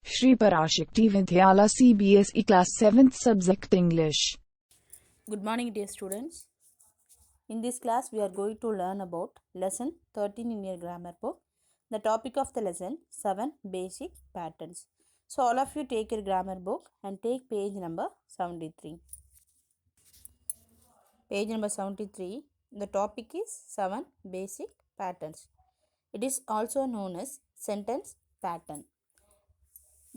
Shri Parashakti Vidyala CBSE Class 7th Subject English. Good morning, dear students. In this class, we are going to learn about lesson 13 in your grammar book. The topic of the lesson 7 basic patterns. So, all of you take your grammar book and take page number 73. Page number 73. The topic is 7 basic patterns. It is also known as sentence pattern.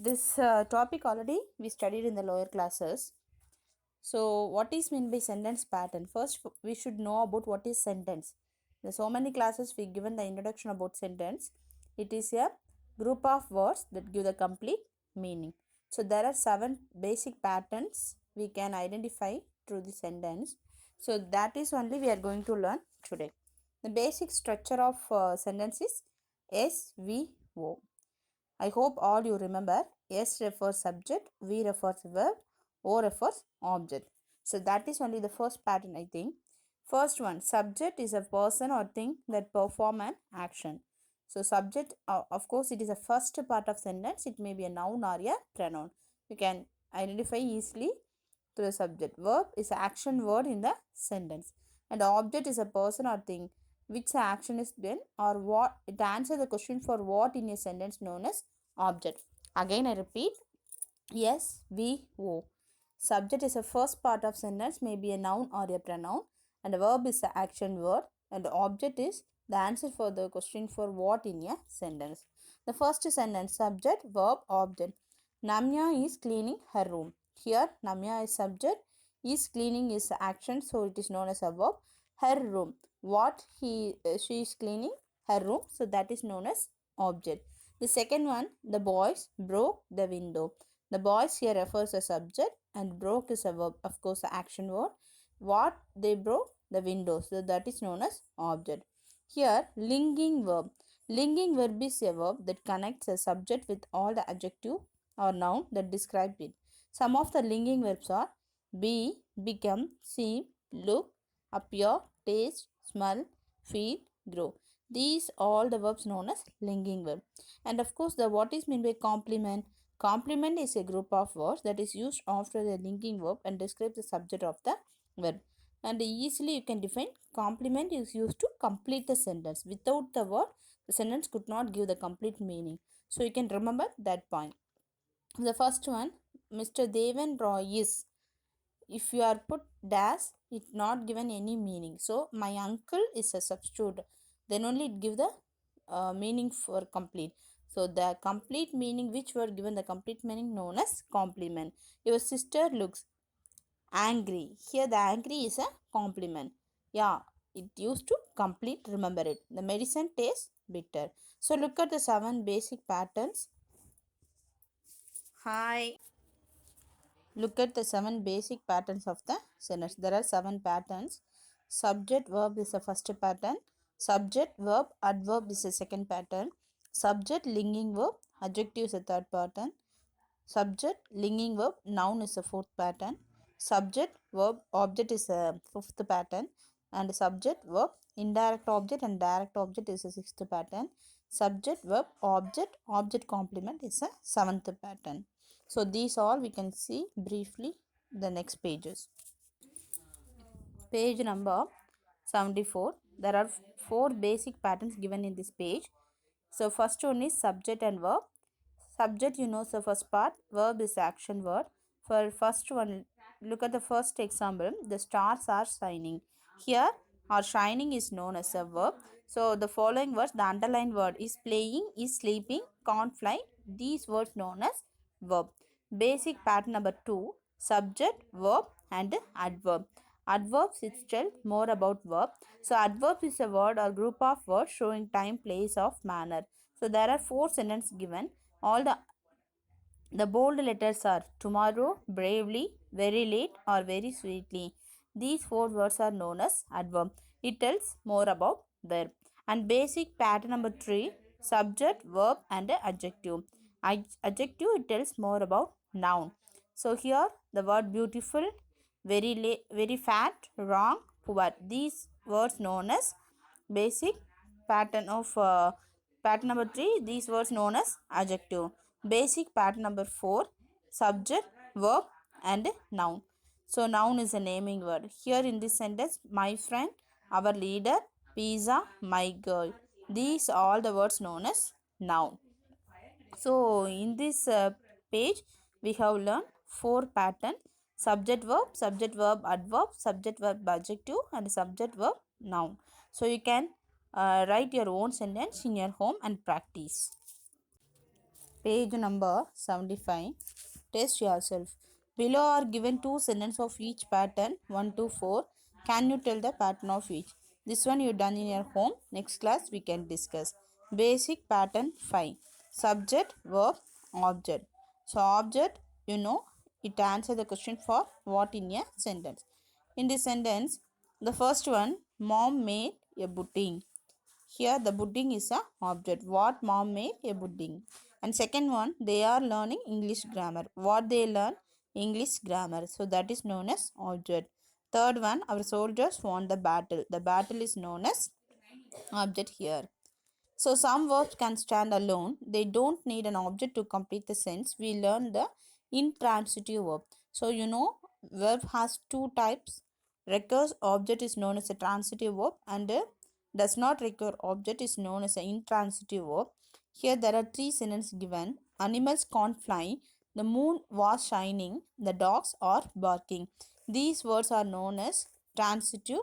This topic already we studied in the lower classes. So, what is meant by sentence pattern? First, we should know about what is sentence. In so many classes we given the introduction about sentence. It is a group of words that give the complete meaning. So, there are 7 basic patterns we can identify through the sentence. So, that is only we are going to learn today. The basic structure of sentence is SVO. I hope all you remember. S refers subject, V refers verb, O refers object. So that is only the first pattern, I think. First one, subject is a person or thing that perform an action. So subject, of course, it is a first part of sentence. It may be a noun or a pronoun. You can identify easily to the subject. Verb is an action word in the sentence. And object is a person or thing which action is done or what it answers the question for what in a sentence known as object. Again I repeat, SVO. Subject is a first part of sentence, may be a noun or a pronoun, and a verb is the action word, and the object is the answer for the question for what in a sentence. The first sentence, subject, verb, object. Namya is cleaning her room. Here Namya is subject, is cleaning is action, so it is known as a verb. Her room, what she is cleaning her room, so that is known as object. The second one, the boys broke the window. The boys here refers a subject and broke is a verb, of course, the action word. What they broke? The window. So that is known as object. Here, linking verb. Linking verb is a verb that connects a subject with all the adjective or noun that describe it. Some of the linking verbs are be, become, seem, look, appear, taste, smell, feel, grow. These all the verbs known as linking verb. And of course, the what is meant by complement? Complement is a group of words that is used after the linking verb and describes the subject of the verb. And easily you can define complement is used to complete the sentence. Without the word, the sentence could not give the complete meaning. So you can remember that point. The first one, Mr. Devan Roy is. If you are put dash, it not given any meaning. So my uncle is a substitute. Then only it give the meaning for complete. So the complete meaning which were given the complete meaning known as complement. Your sister looks angry. Here the angry is a compliment. Yeah, it used to complete, remember it. The medicine tastes bitter. So look at the 7 basic patterns. Hi. Look at the 7 basic patterns of the sentence. There are 7 patterns. Subject verb is the first pattern. Subject verb adverb is the second pattern. Subject linking verb adjective is the third pattern. Subject linking verb noun is the fourth pattern. Subject verb object is the fifth pattern. And subject verb indirect object and direct object is the sixth pattern. Subject verb object complement is the seventh pattern. So these all we can see briefly the next pages. Page number 74. There are 4 basic patterns given in this page. So first one is subject and verb. Subject, you know, the first part. Verb is action word. For first one, look at the first example. The stars are shining. Here, or shining is known as a verb. So the following words, the underlined word is playing, is sleeping, can't fly. These words known as verb. Basic pattern number 2, subject, verb and adverb. Adverbs itself more about verb. So adverb is a word or group of words showing time, place, of manner. So there are 4 sentences given. All the bold letters are tomorrow, bravely, very late, or very sweetly. These 4 words are known as adverb. It tells more about verb. And basic pattern number 3, subject, verb, and adjective. Adjective, it tells more about noun. So here the word beautiful, very fat, wrong, poor. These words known as basic pattern of pattern number 3. These words known as adjective. Basic pattern number 4, subject, verb and noun. So noun is a naming word. Here in this sentence, my friend, our leader, pizza, my girl. These are all the words known as noun. So in this page, we have learned 4 pattern: subject verb adverb, subject verb adjective and subject verb noun. So you can write your own sentence in your home and practice. Page number 75. Test yourself. Below are given two sentences of each pattern 1 to 4. Can you tell the pattern of each? This one you done in your home. Next class we can discuss. Basic pattern 5. Subject, verb, object. So object, you know, it answers the question for what in a sentence. In this sentence, the first one, mom made a pudding. Here the pudding is a object. What mom made a pudding. And second one, they are learning English grammar. What they learn? English grammar. So that is known as object. Third one, our soldiers won the battle. The battle is known as object here. So some verbs can stand alone. They don't need an object to complete the sentence. We learn the intransitive verb. So you know, verb has two types. Recurs object is known as a transitive verb and does not recur object is known as an intransitive verb. Here there are three sentences given. Animals can't fly. The moon was shining. The dogs are barking. These words are known as transitive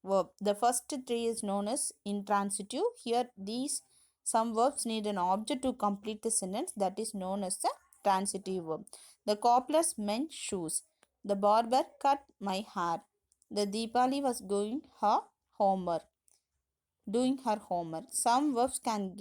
verb. The first three is known as intransitive. Here these some verbs need an object to complete the sentence, that is known as the transitive verb. The cobblers mend shoes. The barber cut my hair. The Deepali was doing her homework. Some verbs can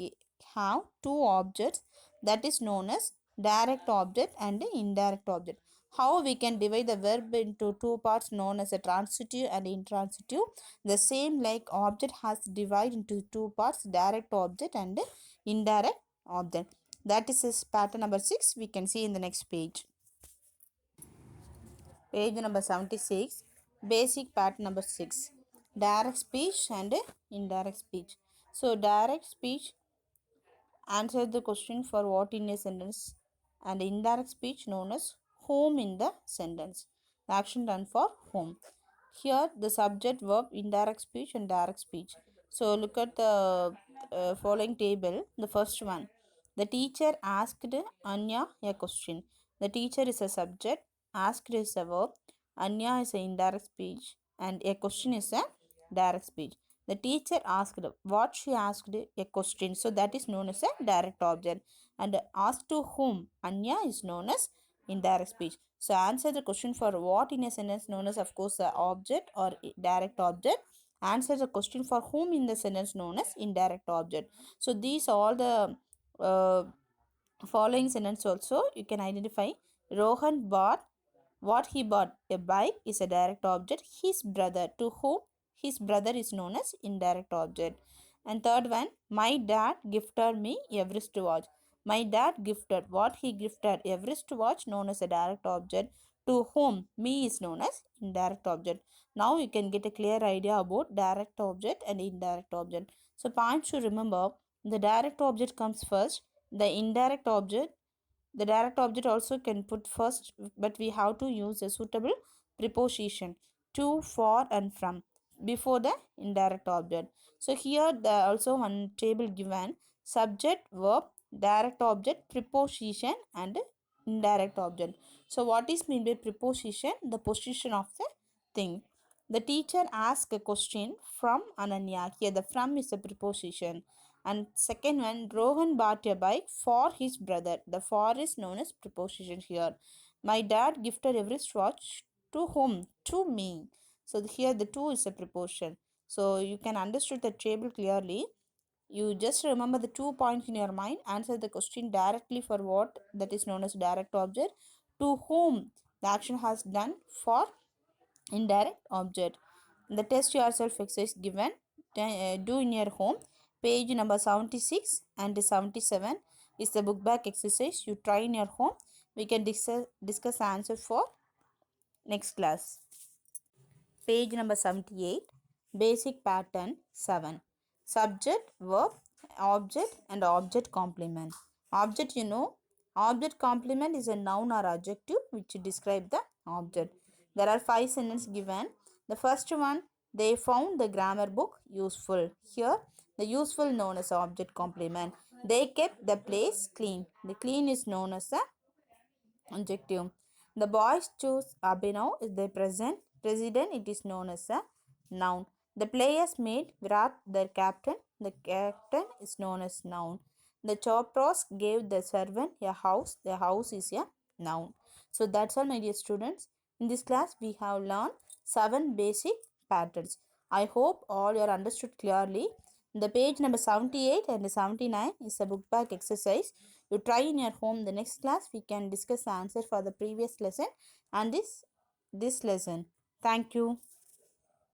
have two objects, that is known as direct object and indirect object. How we can divide the verb into two parts known as a transitive and intransitive. The same like object has divided into two parts, direct object and indirect object. That is this pattern number 6. We can see in the next page. Page number 76. Basic pattern number 6. Direct speech and indirect speech. So direct speech answers the question for what in a sentence, and indirect speech known as whom in the sentence. The action done for whom. Here the subject, verb, indirect speech and direct speech. So look at the following table. The first one, the teacher asked Anya a question. The teacher is a subject, asked is a verb, Anya is a indirect speech and a question is a direct speech. The teacher asked what she asked a question, so that is known as a direct object. And asked to whom, Anya, is known as indirect speech. So answer the question for what in a sentence known as, of course, the object or direct object. Answer the question for whom in the sentence known as indirect object. So these all the following sentence also you can identify. Rohan bought what he bought, a bike, is a direct object. His brother, to whom his brother is known as indirect object. And third one, my dad gifted me a wristwatch. My dad gifted what he gifted, a wristwatch, known as a direct object. To whom, me, is known as indirect object. Now you can get a clear idea about direct object and indirect object. So points to remember: the direct object comes first, the indirect object, the direct object also can put first, but we have to use a suitable preposition to, for and from before the indirect object. So here the also one table given: subject, verb, direct object, preposition and indirect object. So what is mean by preposition? The position of the thing. The teacher asked a question from Ananya. Here the from is a preposition. And second one, Rohan bought a bike for his brother. The for is known as preposition here. My dad gifted a wristwatch to whom? To me. So here the to is a preposition. So you can understand the table clearly. You just remember the 2 points in your mind. Answer the question directly for what, that is known as direct object. To whom the action has done for indirect object. The test yourself exercise given, do in your home. Page number 76 and 77 is the book back exercise. You try in your home. We can discuss answer for next class. Page number 78. Basic pattern 7. Subject, verb, object and object complement. Object, you know, Object complement is a noun or adjective which describe the object. There are 5 sentences given. The first one, they found the grammar book useful. Here, the useful known as object complement. They kept the place clean. The clean is known as a adjective. The boys choose Abhinav is the present. President, it is known as a noun. The players made Virat their captain. The captain is known as noun. The Chopras gave the servant a house. The house is a noun. So that's all, my dear students. In this class, we have learned 7 basic patterns. I hope all you are understood clearly. The page number 78 and 79 is a book back exercise. You try in your home. The next class we can discuss the answer for the previous lesson and this lesson. Thank you.